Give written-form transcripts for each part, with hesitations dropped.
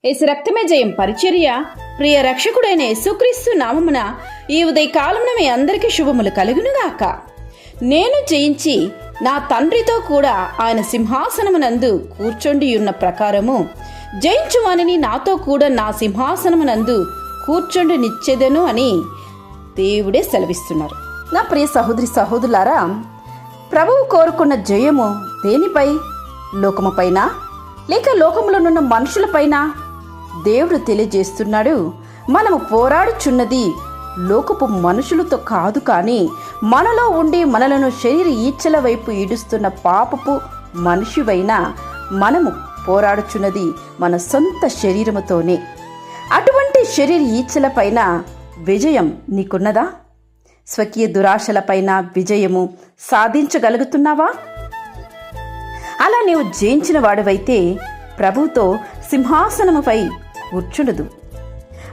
యేసు రక్తమే జయం పరిచర్య ప్రియ రక్షకుడైన యేసుక్రీస్తు నామమున ఈ ఉదయకాలమున మీ అందరికీ శుభములు కలుగునుగాక. నేను జయించి నా తండ్రితో కూడా ఆయన సింహాసనమునందు కూర్చొండి ఉన్న ప్రకారము జయించువానిని నాతో కూడా నా సింహాసనమునందు కూర్చొండి నిచ్చెదను అని దేవుడే సెలవిస్తున్నారు. నా ప్రియ సహోదరి సహోదరులారా, ప్రభువు కోరుకున్న జయము దేనిపై? లోకముపైన లేక లోకములోనున్న మనుషులపైన? దేవుడు తెలియజేస్తున్నాడు, మనము పోరాడుచున్నది లోకపు మనుషులతో కాదు, కానీ మనలో ఉండి మనలను శరీర ఈచ్ఛల వైపు ఈడుస్తున్న పాపపు మనిషివైన మనము పోరాడుచున్నది మన సొంత శరీరముతోనే. అటువంటి శరీర ఈచ్ఛలపైన విజయం నీకున్నదా? స్వకీయ దురాశలపైన విజయము సాధించగలుగుతున్నావా? అలా నీవు జయించిన వాడివైతే ప్రభువుతో సింహాసనముపై కూర్చుండదు.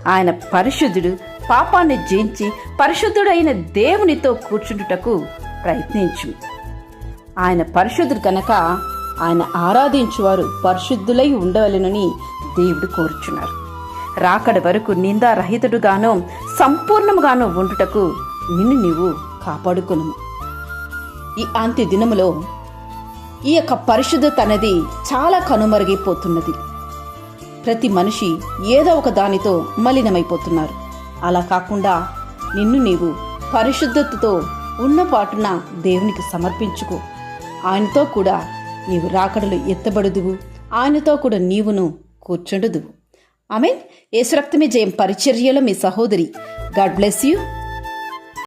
ఆయన పరిశుద్ధుడు. పాపాన్ని జయించి పరిశుద్ధుడైన దేవునితో కూర్చుండుటకు ప్రయత్నించు. ఆయన పరిశుద్ధుడు కనుక ఆయన ఆరాధించువారు పరిశుద్ధులై ఉండవలెనని దేవుడు కోరుచున్నారు. రాకడ వరకు నిందారహితుడుగానో సంపూర్ణముగానో ఉండుటకు నిన్ను నీవు కాపాడుకును. ఈ అంత్య దినములో ఈ యొక్క పరిశుద్ధత అనేది చాలా కనుమరుగైపోతున్నది. ప్రతి మనిషి ఏదో ఒక దానితో మలినమైపోతున్నారు. అలా కాకుండా నిన్ను నీవు పరిశుద్ధతతో ఉన్నపాటున దేవునికి సమర్పించుకో. ఆయనతో కూడా నీవు రాకడలు ఎత్తబడుదువు. ఆయనతో కూడా నీవును కూర్చుండుదువు. ఆమేన్. యేసు రక్తమే జయం పరిచర్యలో మీ సహోదరి. God bless you.